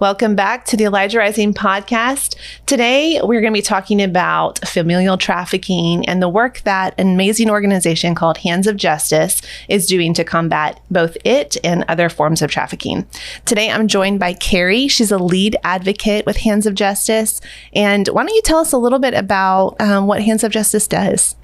Welcome back to the Elijah Rising podcast. Today, we're going to be talking about familial trafficking and the work that an amazing organization called Hands of Justice is doing to combat both it and other forms of trafficking. Today, I'm joined by Carrie. She's a lead advocate with Hands of Justice. And why don't you tell us a little bit about what Hands of Justice does?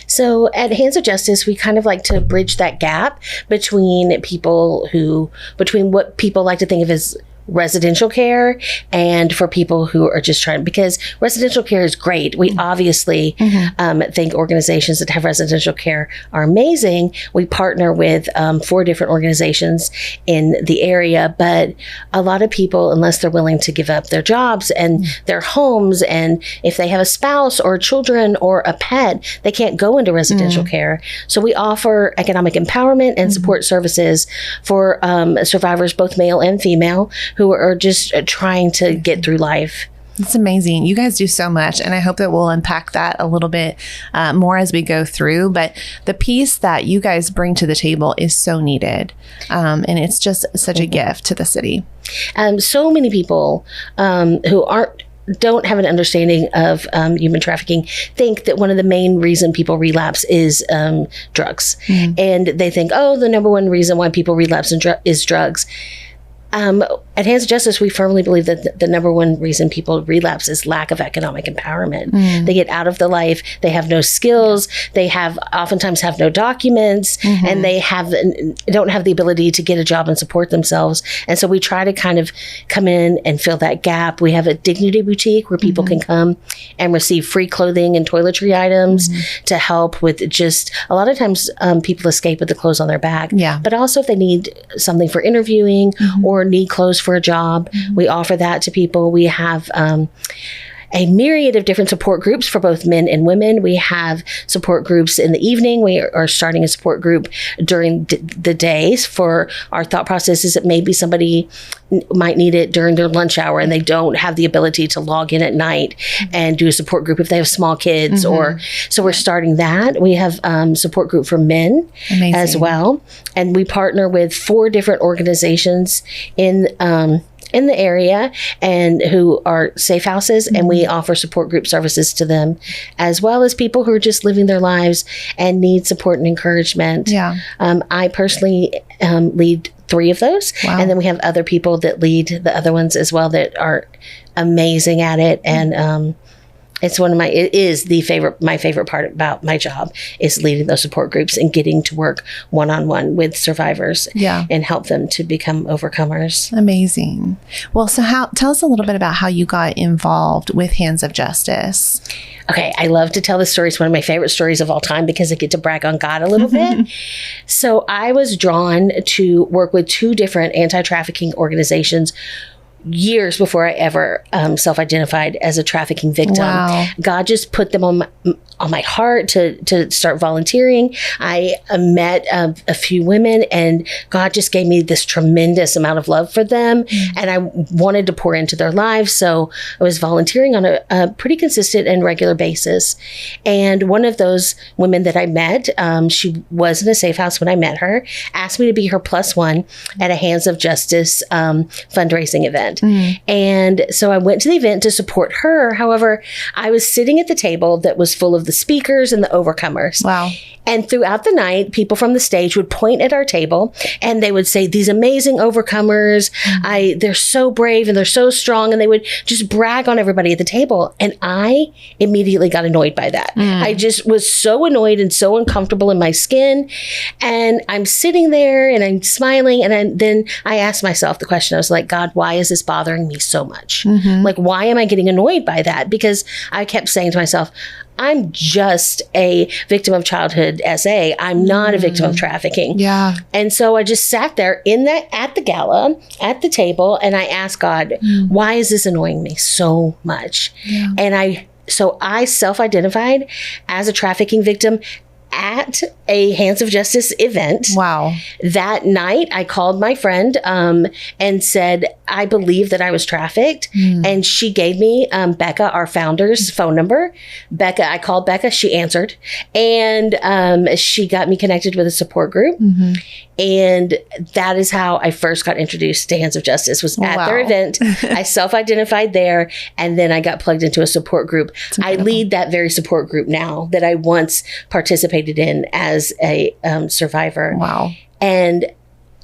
So at Hands of Justice, we kind of like to bridge that gap between what people like to think of as residential care and for people who are just trying, because residential care is great. We obviously think organizations that have residential care are amazing. We partner with 4 different organizations in the area, but a lot of people, unless they're willing to give up their jobs and their homes, and if they have a spouse or children or a pet, they can't go into residential care. So we offer economic empowerment and support services for survivors, both male and female, who are just trying to get through life. It's amazing. You guys do so much, and I hope that we'll unpack that a little bit more as we go through. But the piece that you guys bring to the table is so needed, and it's just such a gift to the city. So many people who don't have an understanding of human trafficking think that one of the main reason people relapse is drugs. And they think, the number one reason why people relapse is drugs. At Hands of Justice, we firmly believe that the number one reason people relapse is lack of economic empowerment. They get out of the life, they have no skills, they oftentimes have no documents, and they don't have the ability to get a job and support themselves. And so we try to kind of come in and fill that gap. We have a dignity boutique where people can come and receive free clothing and toiletry items to help with just, a lot of times people escape with the clothes on their back, but also if they need something for interviewing or need clothes for a job, we offer that to people. We have a myriad of different support groups for both men and women. We have support groups in the evening. We are starting a support group during the days for our thought processes that maybe somebody might need it during their lunch hour and they don't have the ability to log in at night and do a support group if they have small kids. So we're starting that. We have support group for men as well. And we partner with 4 different organizations in the area and who are safe houses, and we offer support group services to them, as well as people who are just living their lives and need support and encouragement. I personally lead 3 of those, and then we have other people that lead the other ones as well that are amazing at it. And it's my favorite part about my job is leading those support groups and getting to work one-on-one with survivors and help them to become overcomers. Amazing. Well, so tell us a little bit about how you got involved with Hands of Justice. Okay, I love to tell this story. It's one of my favorite stories of all time because I get to brag on God a little bit. So I was drawn to work with 2 different anti-trafficking organizations years before I ever self-identified as a trafficking victim. God just put them on my heart to start volunteering. I met a few women, and God just gave me this tremendous amount of love for them, and I wanted to pour into their lives. So I was volunteering on a pretty consistent and regular basis. And one of those women that I met, she was in a safe house when I met her, asked me to be her +1 at a Hands of Justice fundraising event. And so I went to the event to support her. However, I was sitting at the table that was full of the speakers and the overcomers. And throughout the night, people from the stage would point at our table and they would say, these amazing overcomers, they're so brave and they're so strong. And they would just brag on everybody at the table. And I immediately got annoyed by that. I just was so annoyed and so uncomfortable in my skin. And I'm sitting there and I'm smiling. And then I asked myself the question, I was like, God, why is this bothering me so much? Like, why am I getting annoyed by that? Because I kept saying to myself, I'm just a victim of childhood SA. I'm not a victim of trafficking. And so I just sat there at the gala, at the table, and I asked God, why is this annoying me so much? And so I self-identified as a trafficking victim at a Hands of Justice event. Wow. That night, I called my friend and said, I believe that I was trafficked. And she gave me Becca, our founder's phone number. I called Becca. She answered. And she got me connected with a support group. And that is how I first got introduced to Hands of Justice, was at their event. I self-identified there, and then I got plugged into a support group. I lead that very support group now that I once participated in as a survivor. Wow. And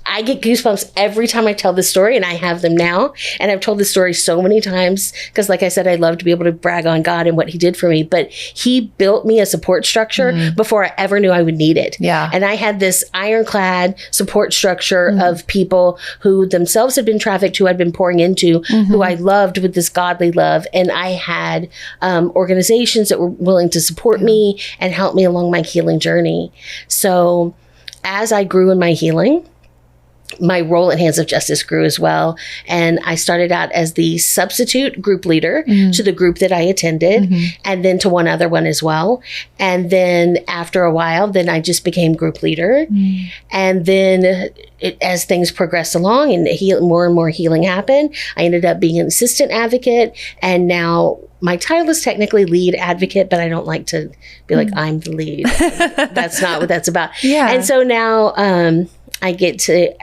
I get goosebumps every time I tell this story, and I have them now. And I've told this story so many times because, like I said, I love to be able to brag on God and what he did for me. But he built me a support structure before I ever knew I would need it. Yeah. And I had this ironclad support structure of people who themselves had been trafficked, who I'd been pouring into, who I loved with this godly love. And I had organizations that were willing to support me and help me along my healing journey. So as I grew in my healing, my role at Hands of Justice grew as well. And I started out as the substitute group leader to the group that I attended, and then to one other one as well. And then after a while, then I just became group leader. And then as things progressed along and more and more healing happened, I ended up being an assistant advocate. And now my title is technically lead advocate, but I don't like to be like, I'm the lead. That's not what that's about. Yeah. And so now, I get to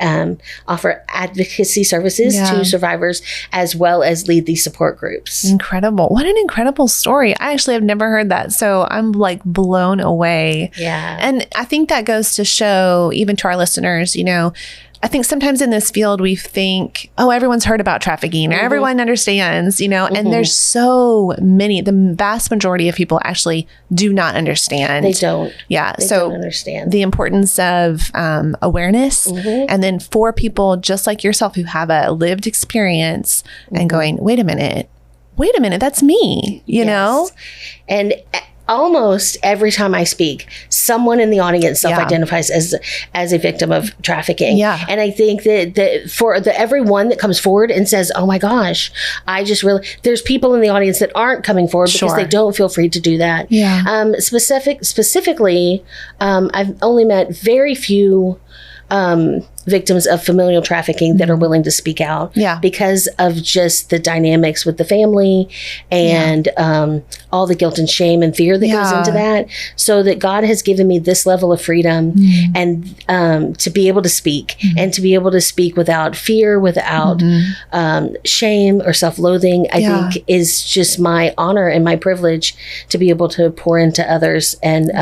offer advocacy services to survivors, as well as lead these support groups. Incredible. What an incredible story. I actually have never heard that. So I'm like blown away. Yeah. And I think that goes to show, even to our listeners, I think sometimes in this field, we think, oh, everyone's heard about trafficking or everyone understands, and there's so many, the vast majority of people actually do not understand. They don't. Yeah. They so don't understand the importance of awareness, and then for people just like yourself who have a lived experience and going, wait a minute, that's me, you know? And almost every time I speak, someone in the audience self-identifies as a victim of trafficking. Yeah. And I think that for everyone that comes forward and says, oh my gosh, there's people in the audience that aren't coming forward because they don't feel free to do that. Yeah. Specifically, I've only met very few victims of familial trafficking that are willing to speak out because of just the dynamics with the family and all the guilt and shame and fear that goes into that. So that God has given me this level of freedom and to be able to speak and to be able to speak without fear, without shame or self-loathing, I think is just my honor and my privilege to be able to pour into others. And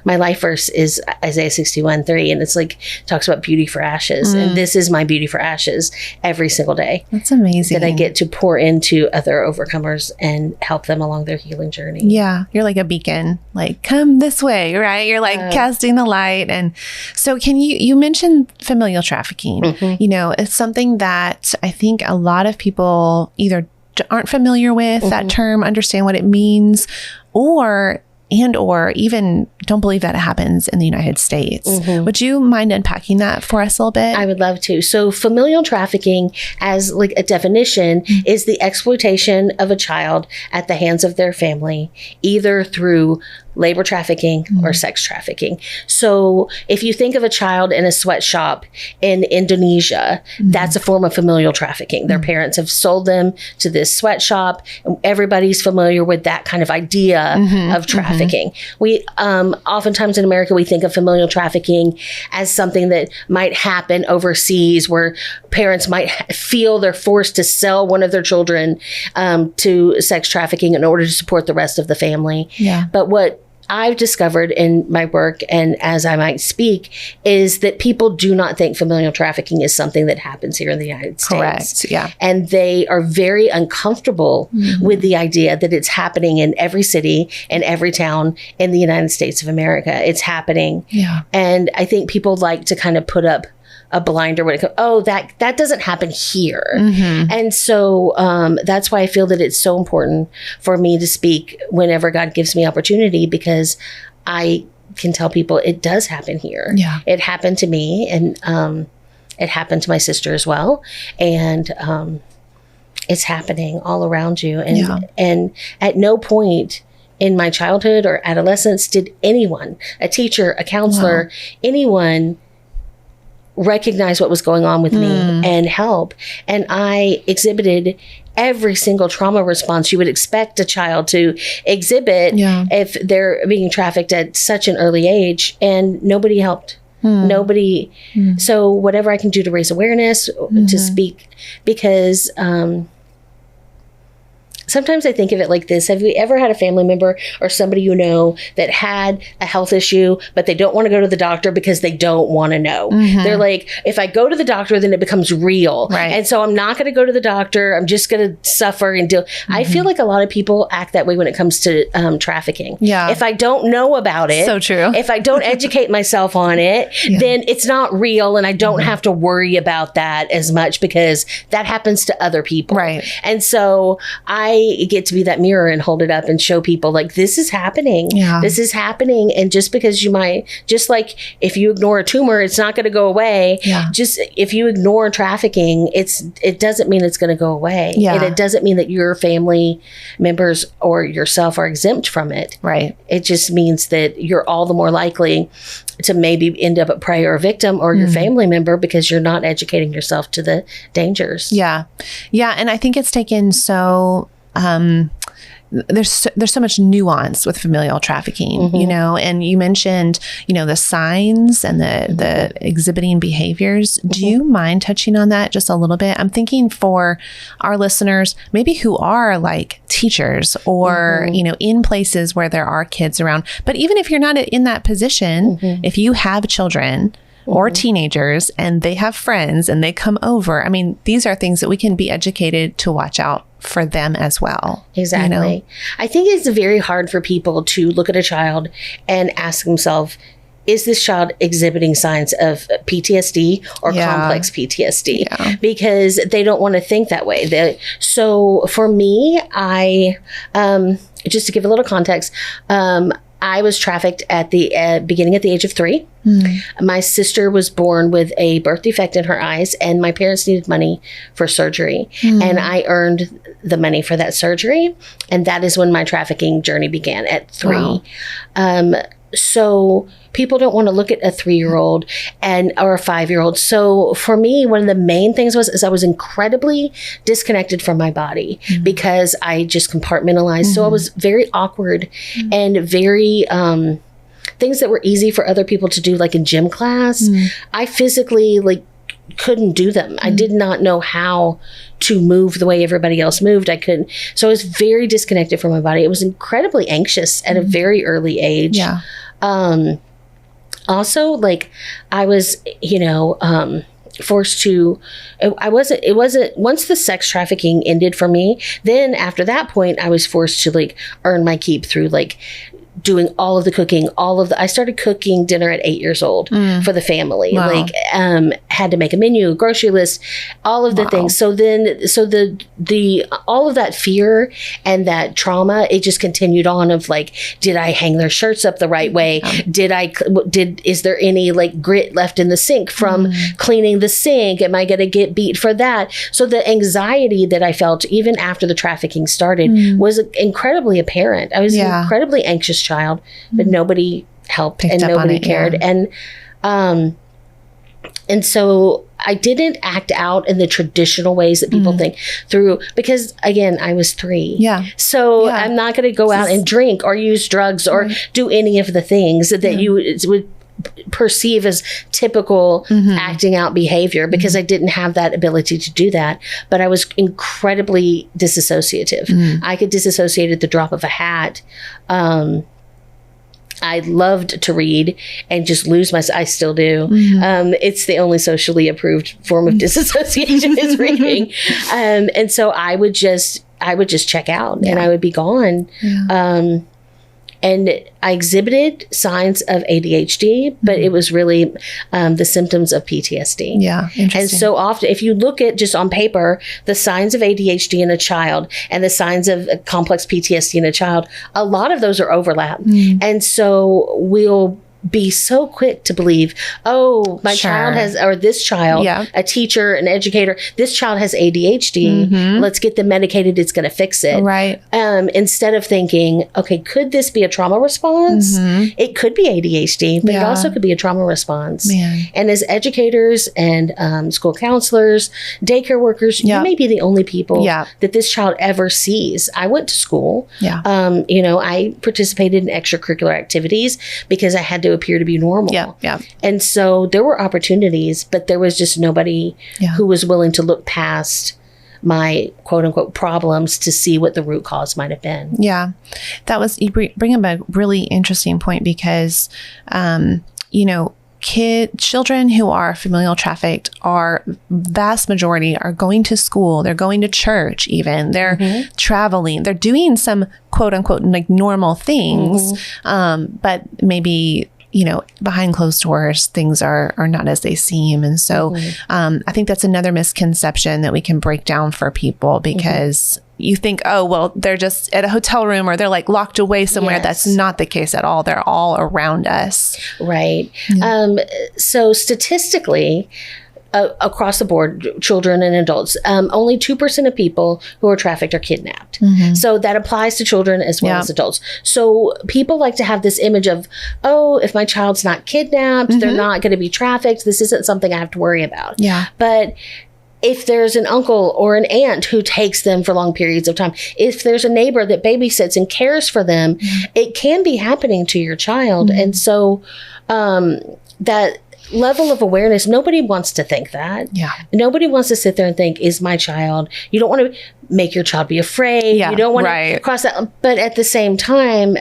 my life verse is Isaiah 61:3, and it's like, talks about beauty for ashes. And this is my beauty for ashes every single day. That's amazing. That I get to pour into other overcomers and help them along their healing journey. Yeah. You're like a beacon, like, come this way, right? You're like casting the light. And so you mentioned familial trafficking, it's something that I think a lot of people either aren't familiar with that term, understand what it means, or even don't believe that it happens in the United States. Would you mind unpacking that for us a little bit? I would love to. So familial trafficking, as like a definition, is the exploitation of a child at the hands of their family, either through labor trafficking or sex trafficking. So if you think of a child in a sweatshop in Indonesia, that's a form of familial trafficking. Their parents have sold them to this sweatshop, and everybody's familiar with that kind of idea of trafficking. We oftentimes in America, we think of familial trafficking as something that might happen overseas, where parents might feel they're forced to sell one of their children to sex trafficking in order to support the rest of the family. Yeah. But what I've discovered in my work, and as I might speak, is that people do not think familial trafficking is something that happens here in the United States. Correct. Yeah. And they are very uncomfortable with the idea that it's happening in every city and every town in the United States of America. It's happening. Yeah. And I think people like to kind of put up a blinder when it comes, that doesn't happen here. And so that's why I feel that it's so important for me to speak whenever God gives me opportunity, because I can tell people it does happen here. Yeah. It happened to me, and it happened to my sister as well. And it's happening all around you. And at no point in my childhood or adolescence did anyone, a teacher, a counselor, anyone recognize what was going on with me and help. And I exhibited every single trauma response you would expect a child to exhibit if they're being trafficked at such an early age, and nobody helped. Nobody. So whatever I can do to raise awareness, to speak, because sometimes I think of it like this. Have you ever had a family member or somebody you know that had a health issue, but they don't want to go to the doctor because they don't want to know? They're like, if I go to the doctor, then it becomes real. Right. And so I'm not going to go to the doctor. I'm just going to suffer and deal. I feel like a lot of people act that way when it comes to trafficking. Yeah. If I don't know about it, So true. if I don't educate myself on it, then it's not real, and I don't have to worry about that as much because that happens to other people. Right. And so I get to be that mirror and hold it up and show people like, this is happening. Yeah. This is happening. And just because you might, just like if you ignore a tumor, it's not going to go away. Yeah. Just if you ignore trafficking, it doesn't mean it's going to go away. Yeah. And it doesn't mean that your family members or yourself are exempt from it. Right. It just means that you're all the more likely to maybe end up a prey or a victim, or your family member, because you're not educating yourself to the dangers. Yeah. Yeah. And I think it's taken so, there's so much nuance with familial trafficking, you know, and you mentioned, you know, the signs and the exhibiting behaviors. Do you mind touching on that just a little bit? I'm thinking for our listeners, maybe who are like teachers or, you know, in places where there are kids around, but even if you're not in that position, if you have children or teenagers and they have friends and they come over, I mean, these are things that we can be educated to watch out for them as well. Exactly. You know? I think it's very hard for people to look at a child and ask themselves, is this child exhibiting signs of PTSD or complex PTSD? Yeah. Because they don't want to think that way. So for me, I, just to give a little context, I was trafficked at the beginning at the age of 3. My sister was born with a birth defect in her eyes, and my parents needed money for surgery. And I earned the money for that surgery. And that is when my trafficking journey began at 3. Wow. So people don't want to look at a 3-year-old or a 5-year-old. So for me, one of the main things is I was incredibly disconnected from my body because I just compartmentalized. So I was very awkward and very things that were easy for other people to do, like in gym class. I physically couldn't do them. I did not know how to move the way everybody else moved. I couldn't. So I was very disconnected from my body. I was incredibly anxious at a very early age. Yeah. Also, I was, forced to, it wasn't, once the sex trafficking ended for me, then after that point, I was forced to earn my keep through doing all of the cooking, I started cooking dinner at 8 years old for the family. Wow. Had to make a menu, a grocery list, all of the things. So then, the all of that fear and that trauma, it just continued on of did I hang their shirts up the right way? Is there any grit left in the sink from cleaning the sink? Am I going to get beat for that? So the anxiety that I felt even after the trafficking started was incredibly apparent. I was an incredibly anxious child, but nobody helped and nobody cared. And so I didn't act out in the traditional ways that people think through, because again, I was 3. Yeah. So I'm not going to go out and drink or use drugs or do any of the things that you would perceive as typical acting out behavior, because I didn't have that ability to do that. But I was incredibly disassociative. I could disassociate at the drop of a hat. I loved to read and just lose myself. I still do. It's the only socially approved form of disassociation is reading. And so I would just check out and I would be gone. And I exhibited signs of ADHD, but it was really the symptoms of PTSD. Yeah, interesting. And so often, if you look at just on paper, the signs of ADHD in a child and the signs of complex PTSD in a child, a lot of those are overlap. And so be so quick to believe, oh, my Sure. child has, or this child, Yeah. a teacher, an educator, this child has ADHD. Let's get them medicated. It's going to fix it. Right. Instead of thinking, okay, could this be a trauma response? It could be ADHD, but it Yeah. also could be a trauma response. Man. And as educators and school counselors, daycare workers, Yeah. you may be the only people Yeah. that this child ever sees. I went to school. Yeah. I participated in extracurricular activities because I had to appear to be normal. Yeah. Yeah. And so there were opportunities, but there was just nobody Yeah. who was willing to look past my quote unquote problems to see what the root cause might have been. Yeah, that was, you bring up a really interesting point because, children who are familial trafficked are vast majority are going to school, they're going to church, even they're traveling, they're doing some quote unquote like normal things, but maybe behind closed doors, things are not as they seem. And so I think that's another misconception that we can break down for people because you think, oh, well, they're just at a hotel room or they're like locked away somewhere. Yes. That's not the case at all. They're all around us. Right. So statistically, across the board, children and adults, only 2% of people who are trafficked are kidnapped. So that applies to children as well as adults. So people like to have this image of, oh, if my child's not kidnapped, they're not going to be trafficked. This isn't something I have to worry about. Yeah. But if there's an uncle or an aunt who takes them for long periods of time, if there's a neighbor that babysits and cares for them, it can be happening to your child. And so that level of awareness, nobody wants to think that. Yeah. Nobody wants to sit there and think, is my child, you don't want to make your child be afraid. Yeah, You don't want right. to cross that. But at the same time,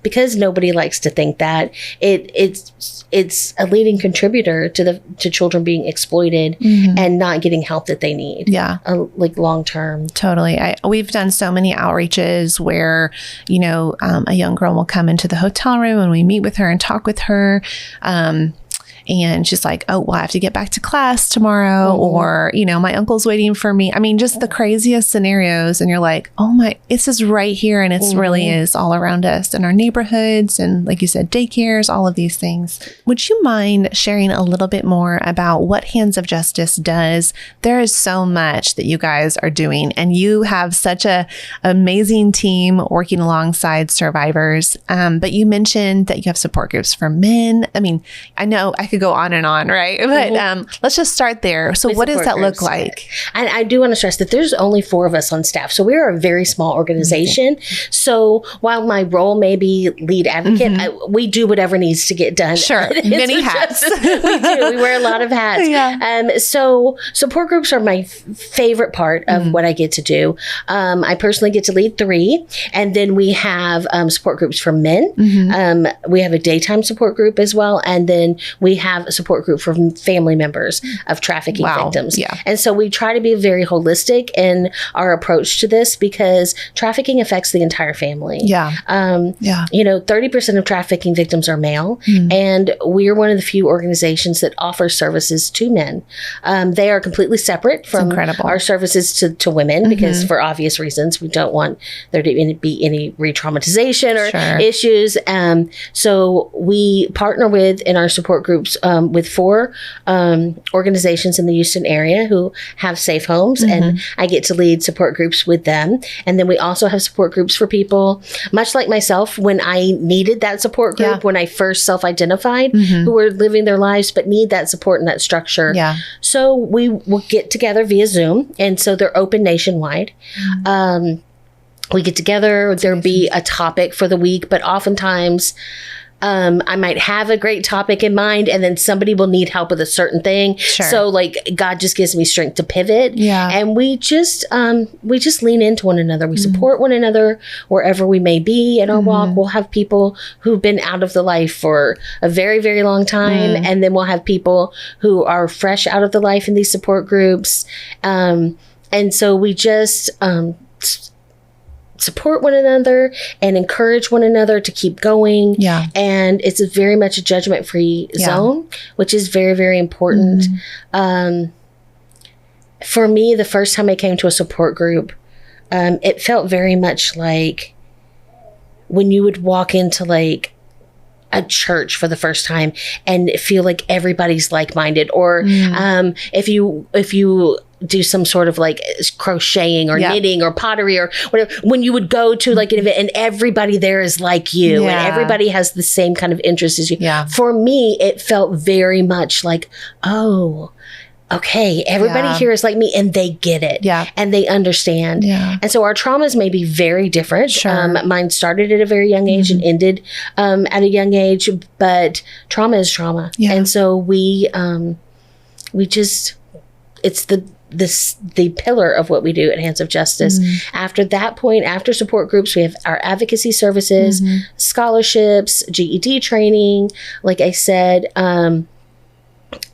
because nobody likes to think that, it's a leading contributor to children being exploited and not getting help that they need. Yeah. Like long term. Totally. We've done so many outreaches where, a young girl will come into the hotel room and we meet with her and talk with her. And she's like, oh, well, I have to get back to class tomorrow. Or, my uncle's waiting for me. I mean, just the craziest scenarios. And you're like, oh my, it's just right here. And it's really is all around us in our neighborhoods. And like you said, daycares, all of these things. Would you mind sharing a little bit more about what Hands of Justice does? There is so much that you guys are doing. And you have such a amazing team working alongside survivors. But you mentioned that you have support groups for men. I mean, I know I could go on and on, right? But let's just start there. So what does that look like? And I do want to stress that there's only 4 of us on staff. So we're a very small organization. So while my role may be lead advocate, we do whatever needs to get done. Sure. Many hats. We do. We wear a lot of hats. Yeah. So support groups are my favorite part of what I get to do. I personally get to lead 3. And then we have support groups for men. We have a daytime support group as well. And then we have a support group for family members of trafficking victims. Yeah. And so we try to be very holistic in our approach to this because trafficking affects the entire family. Yeah. 30% of trafficking victims are male, and we're one of the few organizations that offer services to men. They are completely separate from our services to women because for obvious reasons, we don't want there to be any re-traumatization or issues. So we partner with, in our support groups, with 4 organizations in the Houston area who have safe homes, and I get to lead support groups with them. And then we also have support groups for people, much like myself, when I needed that support group, when I first self-identified, who were living their lives but need that support and that structure. Yeah. So we will get together via Zoom, and so they're open nationwide. We get together, there'll be a topic for the week, but oftentimes I might have a great topic in mind and then somebody will need help with a certain thing. Sure. So like God just gives me strength to pivot. Yeah. And we just lean into one another. We support one another wherever we may be in our walk. We'll have people who've been out of the life for a very, very long time. And then we'll have people who are fresh out of the life in these support groups. And so we just, support one another and encourage one another to keep going. Yeah. And it's very much a judgment-free zone, which is very, very important. For me, the first time I came to a support group, it felt very much like when you would walk into like a church for the first time and feel like everybody's like-minded, or if you do some sort of like crocheting or knitting or pottery or whatever, when you would go to like an event and everybody there is like you and everybody has the same kind of interest as you. For me, it felt very much like, oh, okay, everybody here is like me and they get it and they understand. And so our traumas may be very different. Mine started at a very young age and ended at a young age, but trauma is trauma. And so we just, it's the pillar of what we do at Hands of Justice. After that point, after support groups, we have our advocacy services, scholarships, GED training, like I said,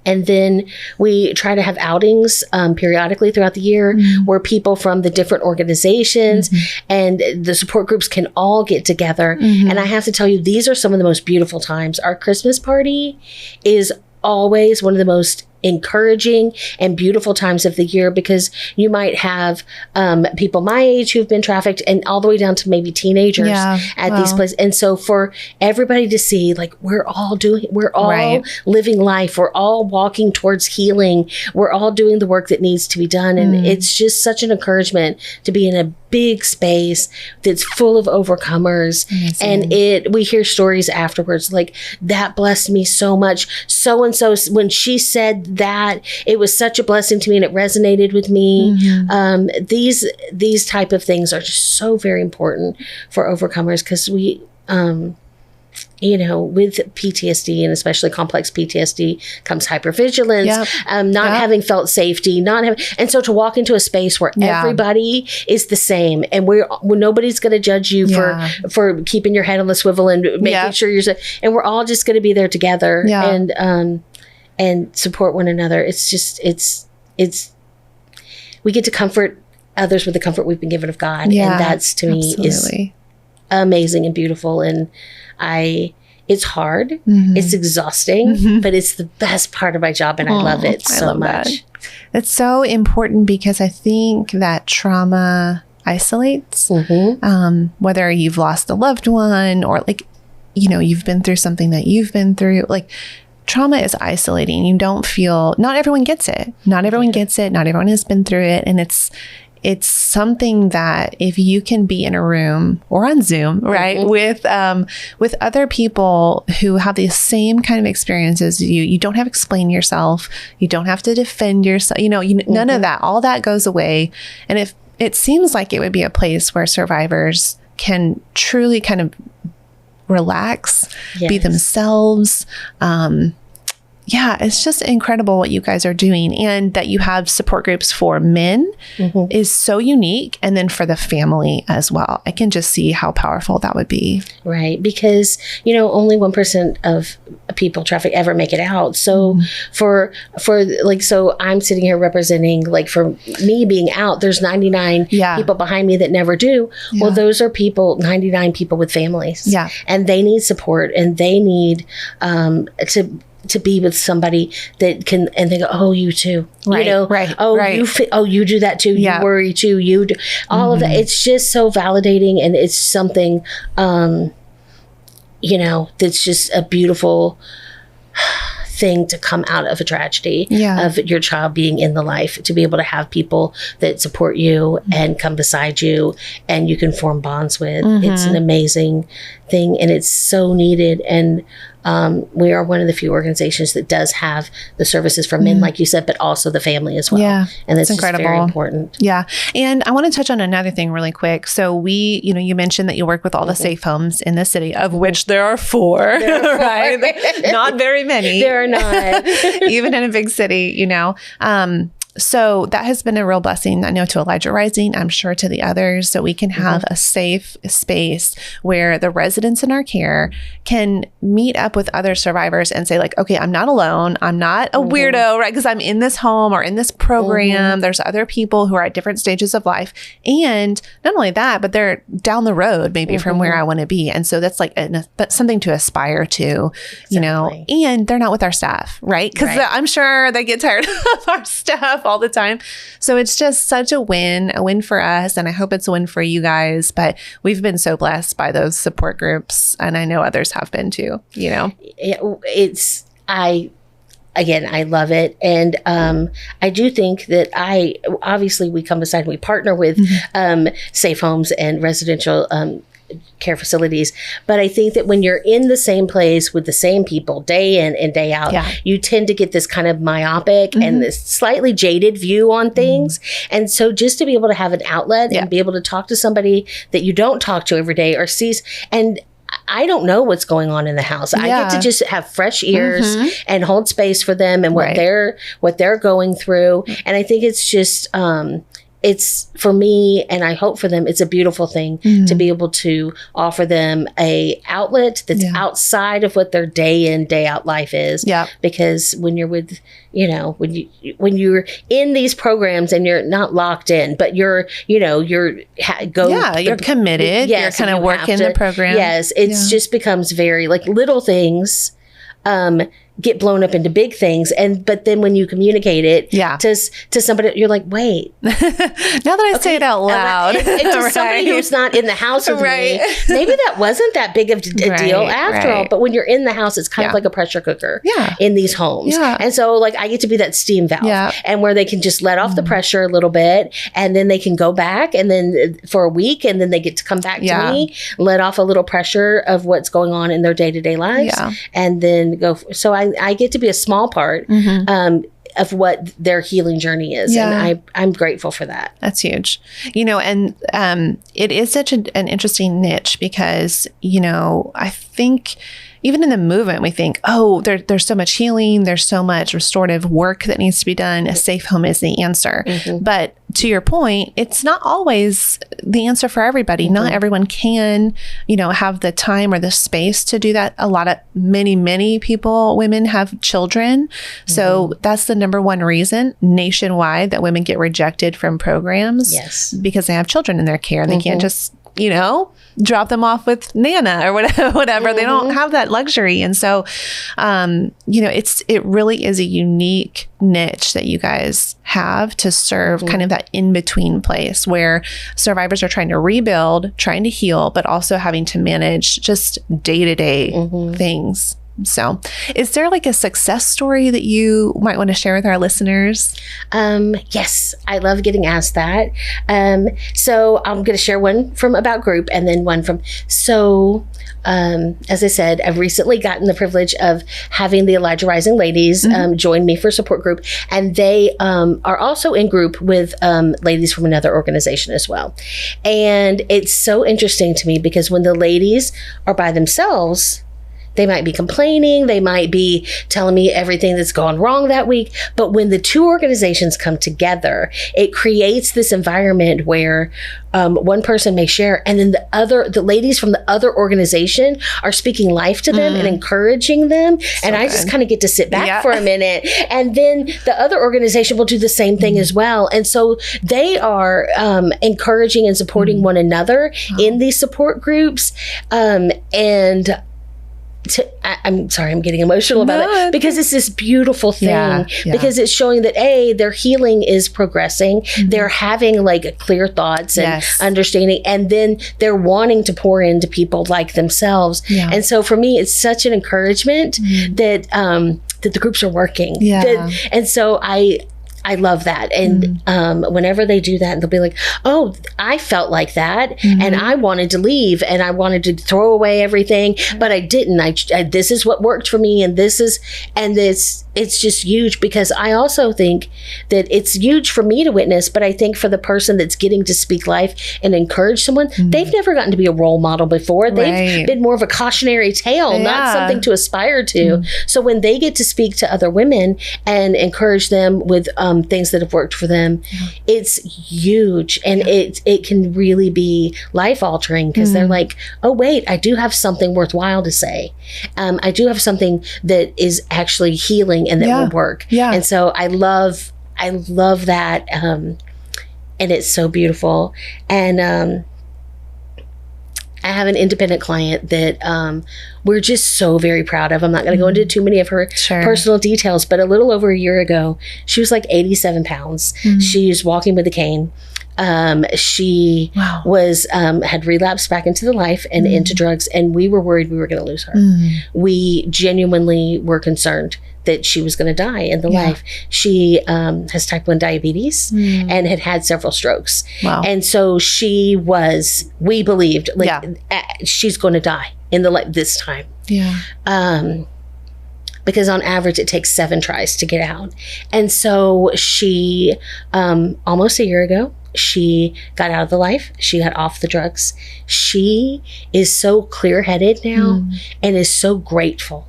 and then we try to have outings periodically throughout the year where people from the different organizations and the support groups can all get together. And I have to tell you, these are some of the most beautiful times. Our Christmas party is always one of the most encouraging and beautiful times of the year, because you might have people my age who've been trafficked and all the way down to maybe teenagers at these places. And so for everybody to see, like, we're all living life. We're all walking towards healing. We're all doing the work that needs to be done. And it's just such an encouragement to be in a big space that's full of overcomers. And we hear stories afterwards like, that blessed me so much. So and so, when she said that, it was such a blessing to me and it resonated with me. These type of things are just so very important for overcomers, because we with PTSD, and especially complex PTSD, comes hypervigilance, not having felt safety, and so to walk into a space where everybody is the same, and nobody's going to judge you for keeping your head on the swivel and making sure you're, and we're all just going to be there together and support one another. It's just, we get to comfort others with the comfort we've been given of God, and that's, to me, is amazing and beautiful. And it's hard, it's exhausting, but it's the best part of my job, and I love it so much. It's so important, because I think that trauma isolates, whether you've lost a loved one or you've been through something that you've been through, trauma is isolating. You don't feel, not everyone gets it. Not everyone gets it. Not everyone has been through it. And it's something that if you can be in a room or on Zoom, right, with other people who have the same kind of experiences as you don't have to explain yourself. You don't have to defend yourself. None of that. All that goes away. And if it seems like it would be a place where survivors can truly kind of relax, be themselves. It's just incredible what you guys are doing, and that you have support groups for men is so unique. And then for the family as well, I can just see how powerful that would be. Right. Because, only 1% of people trafficked ever make it out. So so I'm sitting here representing, for me being out, there's 99 people behind me that never do. Well, those are 99 people with families. And they need support, and they need to be with somebody that can, and they go, oh, you too, you do that too, you worry too, you do all of that. It's just so validating, and it's something that's just a beautiful thing to come out of a tragedy of your child being in the life, to be able to have people that support you and come beside you and you can form bonds with. It's an amazing thing, and it's so needed. And we are one of the few organizations that does have the services for men, like you said, but also the family as well. And it's incredible. Just very important. And I want to touch on another thing really quick. So you mentioned that you work with all the safe homes in the city, of which there are 4, right? Not very many. There are not. Even in a big city, So that has been a real blessing, I know, to Elijah Rising, I'm sure to the others, so we can have a safe space where the residents in our care can meet up with other survivors and say, okay, I'm not alone. I'm not a weirdo, right? Because I'm in this home or in this program. There's other people who are at different stages of life. And not only that, but they're down the road maybe from where I want to be. And so that's that's something to aspire to, and they're not with our staff, right? Because I'm sure they get tired of our staff all the time. So it's just such a win for us. And I hope it's a win for you guys. But we've been so blessed by those support groups. And I know others have been too, you know? Again, I love it. And I do think that obviously we come aside and we partner with safe homes and residential care facilities. But I think that when you're in the same place with the same people day in and day out, you tend to get this kind of myopic and this slightly jaded view on things. And so just to be able to have an outlet and be able to talk to somebody that you don't talk to every day or sees, and I don't know what's going on in the house. I get to just have fresh ears and hold space for them and what they're going through. And I think it's just it's for me, and I hope for them, it's a beautiful thing to be able to offer them a outlet that's outside of what their day in, day out life is. Yeah. Because when you're with, when you're in these programs and you're not locked in, but you're committed. Yes, you're kind of working the program. Yes. It's just becomes very like little things, get blown up into big things. But then when you communicate it to somebody, you're like, wait. Now that I say it out loud. And to somebody who's not in the house with me, maybe that wasn't that big of a deal after all. But when you're in the house, it's kind of like a pressure cooker in these homes. Yeah. And so like I get to be that steam valve and where they can just let off the pressure a little bit and then they can go back and then for a week and then they get to come back to me, let off a little pressure of what's going on in their day-to-day lives and then go. So I get to be a small part of what their healing journey is. And I'm grateful for that. That's huge. And it is such an interesting niche because, I think even in the movement, we think, there's so much healing. There's so much restorative work that needs to be done. A safe home is the answer. But to your point, it's not always the answer for everybody. Not everyone can, have the time or the space to do that. Many people, women have children. So that's the number one reason nationwide that women get rejected from programs. Yes. Because they have children in their care. They can't just, drop them off with Nana or whatever. They don't have that luxury. And so, it really is a unique niche that you guys have to serve kind of that in-between place where survivors are trying to rebuild, trying to heal, but also having to manage just day-to-day things. So is there like a success story that you might want to share with our listeners? Yes, I love getting asked that. So I'm going to share one from About Group and then one from, as I said, I've recently gotten the privilege of having the Elijah Rising ladies join me for support group. And they are also in group with ladies from another organization as well. And it's so interesting to me because when the ladies are by themselves, they might be complaining. They might be telling me everything that's gone wrong that week. But when the two organizations come together, it creates this environment where one person may share, and then the ladies from the other organization are speaking life to them and encouraging them. So and I just kind of get to sit back for a minute. And then the other organization will do the same thing as well. And so they are encouraging and supporting one another in these support groups. I'm sorry, I'm getting emotional about it because it's this beautiful thing because it's showing that their healing is progressing. They're having like clear thoughts and understanding, and then they're wanting to pour into people like themselves. And so for me, it's such an encouragement that the groups are working. And so I love that. And whenever they do that, they'll be like, oh, I felt like that. And I wanted to leave and I wanted to throw away everything, but I didn't. This is what worked for me. And it's just huge because I also think that it's huge for me to witness, but I think for the person that's getting to speak life and encourage someone, they've never gotten to be a role model before. They've been more of a cautionary tale, not something to aspire to. So when they get to speak to other women and encourage them with things that have worked for them, it's huge. And it can really be life altering because they're like, oh, wait, I do have something worthwhile to say. I do have something that is actually healing and that will work. And so I love that. And it's so beautiful. And I have an independent client that we're just so very proud of. I'm not going to go into too many of her personal details, but a little over a year ago, she was like 87 pounds. She's walking with a cane. She was had relapsed back into the life and into drugs, and we were worried we were going to lose her. We genuinely were concerned that she was going to die in the life. She has type 1 diabetes and had several strokes. And so we believed she's going to die in the this time. Because on average it takes 7 tries to get out. And so she almost a year ago, she got out of the life. She got off the drugs. She is so clear-headed now and is so grateful.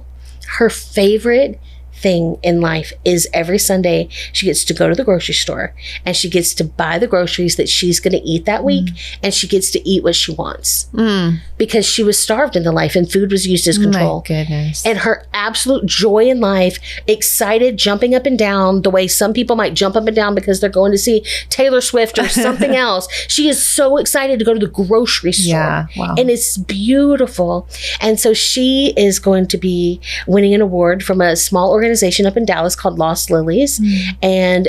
Her favorite thing in life is every Sunday she gets to go to the grocery store and she gets to buy the groceries that she's going to eat that week, and she gets to eat what she wants because she was starved in the life and food was used as control. My goodness. And her absolute joy in life, excited, jumping up and down the way some people might jump up and down because they're going to see Taylor Swift or something else. She is so excited to go to the grocery store. And it's beautiful. And so she is going to be winning an award from a small organization up in Dallas called Lost Lilies. And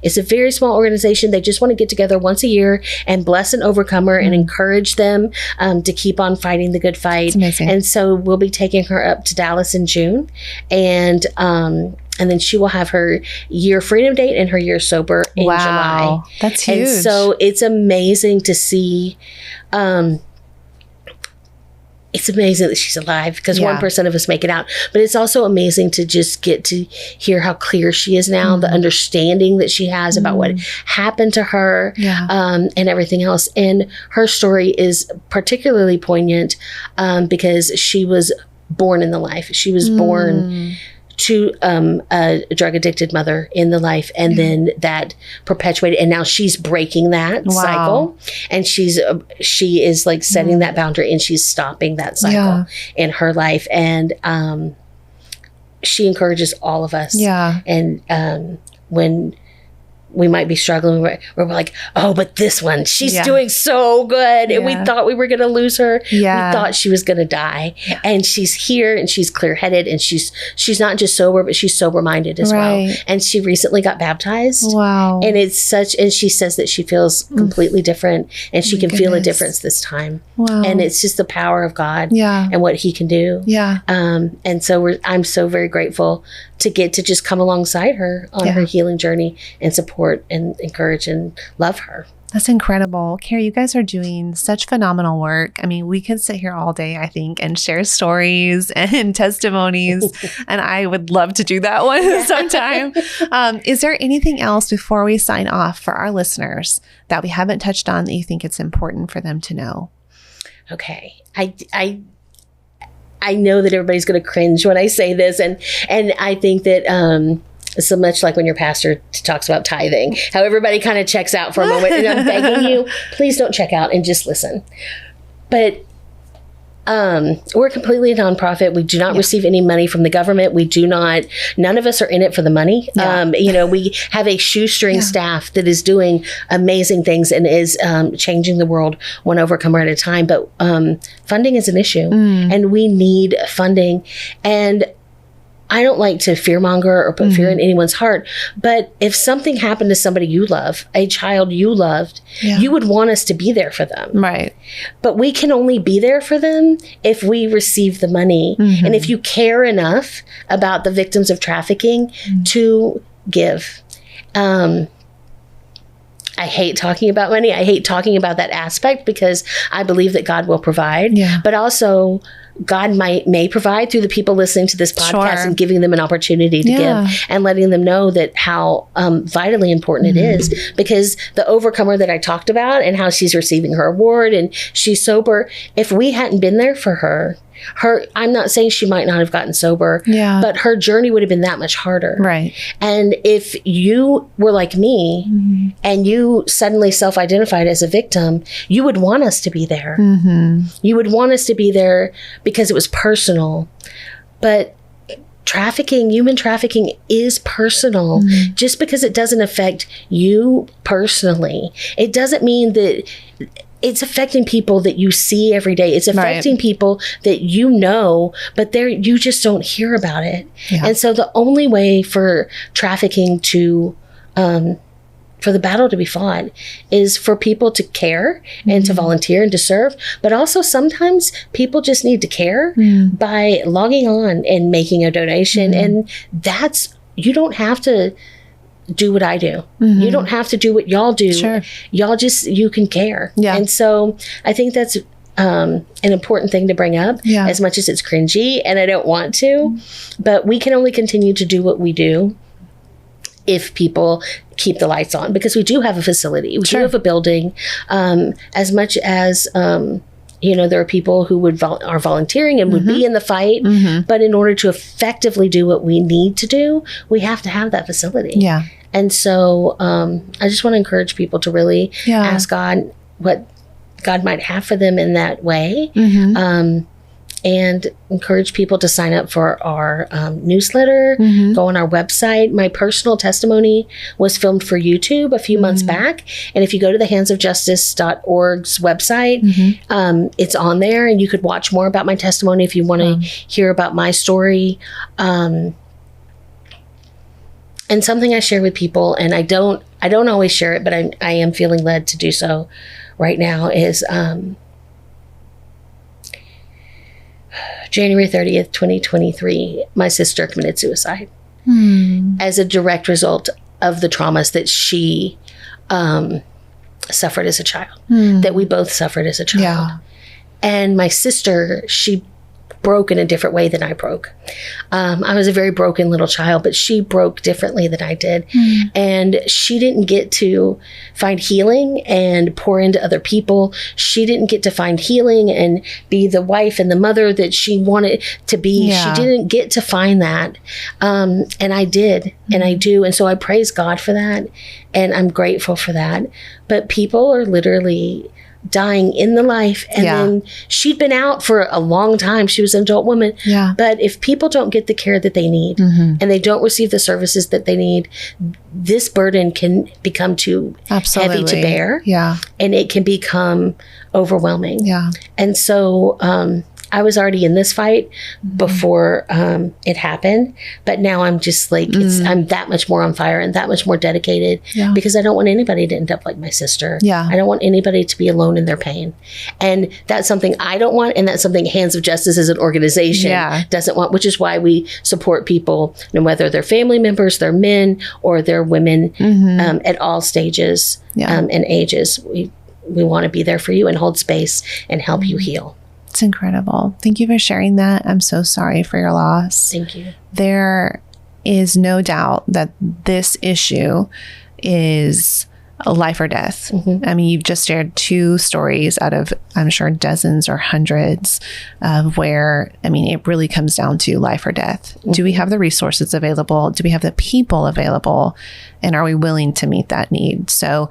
it's a very small organization. They just want to get together once a year and bless an overcomer and encourage them to keep on fighting the good fight. And so we'll be taking her up to Dallas in June. And then she will have her year freedom date and her year sober in July. That's huge. And so it's amazing to see. It's amazing that she's alive because 1% of us make it out. But it's also amazing to just get to hear how clear she is now, the understanding that she has about what happened to her and everything else. And her story is particularly poignant because she was born in the life. She was born to a drug addicted mother in the life, and then that perpetuated, and now she's breaking that cycle, and she is like setting that boundary, and she's stopping that cycle in her life, and she encourages all of us. And when we might be struggling, we're like, oh, but this one, she's doing so good. And we thought we were going to lose her. We thought she was going to die. And she's here and she's clear-headed and she's not just sober, but she's sober-minded as well. And she recently got baptized. And it's and she says that she feels completely different and she can feel a difference this time. And it's just the power of God and what he can do. And so I'm so very grateful to get to just come alongside her on her healing journey and support and encourage and love her. That's incredible. Carrie, you guys are doing such phenomenal work. I mean, we could sit here all day, I think, and share stories and testimonies. And I would love to do that one sometime. Is there anything else before we sign off for our listeners that we haven't touched on that you think it's important for them to know? Okay. I know that everybody's going to cringe when I say this. And I think that so much like when your pastor talks about tithing, how everybody kind of checks out for a moment. And I'm begging you, please don't check out and just listen. But we're completely a nonprofit. We do not receive any money from the government. None of us are in it for the money. We have a shoestring staff that is doing amazing things and is changing the world one overcomer at a time. But funding is an issue and we need funding. And I don't like to fearmonger or put fear in anyone's heart, but if something happened to somebody you love, a child you loved, you would want us to be there for them. Right. But we can only be there for them if we receive the money. And if you care enough about the victims of trafficking to give. I hate talking about money. I hate talking about that aspect because I believe that God will provide, but also God may provide through the people listening to this podcast and giving them an opportunity to give and letting them know that how vitally important it is, because the overcomer that I talked about and how she's receiving her award and she's sober, if we hadn't been there for her, I'm not saying she might not have gotten sober, but her journey would have been that much harder. Right. And if you were like me and you suddenly self-identified as a victim, you would want us to be there. You would want us to be there because it was personal. But human trafficking is personal. Just because it doesn't affect you personally, it doesn't mean that it's affecting people that you see every day. It's affecting people that you know, but you just don't hear about it. Yeah. And so the only way for trafficking to, for the battle to be fought is for people to care and to volunteer and to serve. But also sometimes people just need to care by logging on and making a donation. And you don't have to do what I do. You don't have to do what y'all do. Sure. You can care. Yeah. And so I think that's an important thing to bring up, as much as it's cringy and I don't want to, but we can only continue to do what we do if people keep the lights on, because we do have a facility. We do have a building. As much as, there are people who are volunteering and would be in the fight, but in order to effectively do what we need to do, we have to have that facility. Yeah. And so I just want to encourage people to really ask God what God might have for them in that way. And encourage people to sign up for our newsletter, go on our website. My personal testimony was filmed for YouTube a few months back. And if you go to the handsofjustice.org's website, it's on there, and you could watch more about my testimony if you want to hear about my story. And something I share with people, and I don't always share it, but I am feeling led to do so right now, is January 30th, 2023, my sister committed suicide as a direct result of the traumas that she suffered as a child, that we both suffered as a child. Yeah. And my sister, she broke in a different way than I broke. I was a very broken little child, but she broke differently than I did. And she didn't get to find healing and pour into other people. She didn't get to find healing and be the wife and the mother that she wanted to be. Yeah. She didn't get to find that. And I did, and I do. And so I praise God for that. And I'm grateful for that. But people are literally dying in the life. And then she'd been out for a long time. She was an adult woman. Yeah. But if people don't get the care that they need and they don't receive the services that they need, this burden can become too heavy to bear. Yeah. And it can become overwhelming. Yeah. And so I was already in this fight before it happened, but now I'm just like, I'm that much more on fire and that much more dedicated because I don't want anybody to end up like my sister. Yeah. I don't want anybody to be alone in their pain. And that's something I don't want. And that's something Hands of Justice as an organization doesn't want, which is why we support people, whether they're family members, they're men, or they're women at all stages and ages. We want to be there for you and hold space and help you heal. It's incredible. Thank you for sharing that. I'm so sorry for your loss. Thank you. There is no doubt that this issue is a life or death. I mean, you've just shared 2 stories out of, I'm sure, dozens or hundreds of where, I mean, it really comes down to life or death. Do we have the resources available? Do we have the people available? And are we willing to meet that need? So,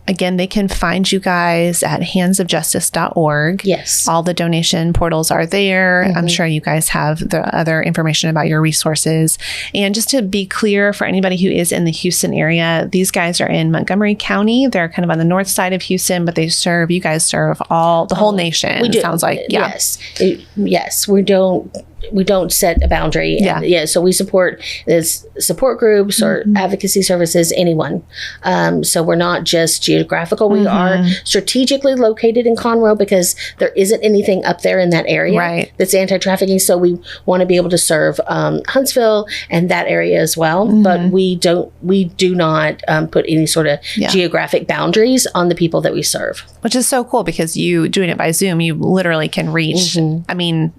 again, they can find you guys at handsofjustice.org. Yes. All the donation portals are there. I'm sure you guys have the other information about your resources. And just to be clear for anybody who is in the Houston area, these guys are in Montgomery County. They're kind of on the north side of Houston, but you guys serve the whole nation. We do. It sounds like. Yeah. Yes. We don't set a boundary. So we support support groups or advocacy services, anyone. So we're not just geographical. We are strategically located in Conroe because there isn't anything up there in that area that's anti-trafficking. So we want to be able to serve Huntsville and that area as well. But we do not put any sort of geographic boundaries on the people that we serve. Which is so cool because you doing it by Zoom, you literally can reach, I mean,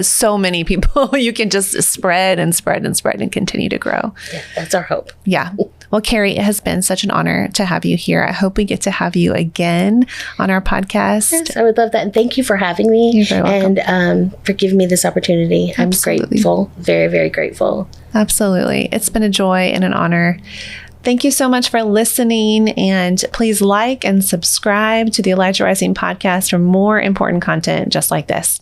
so many people. You can just spread and spread and spread and continue to grow. Yeah, that's our hope. Yeah. Well, Carrie, it has been such an honor to have you here. I hope we get to have you again on our podcast. Yes, I would love that. And thank you for having me. You're very welcome. And for giving me this opportunity. Absolutely. I'm grateful. Very, very grateful. Absolutely. It's been a joy and an honor. Thank you so much for listening, and please like and subscribe to the Elijah Rising podcast for more important content just like this.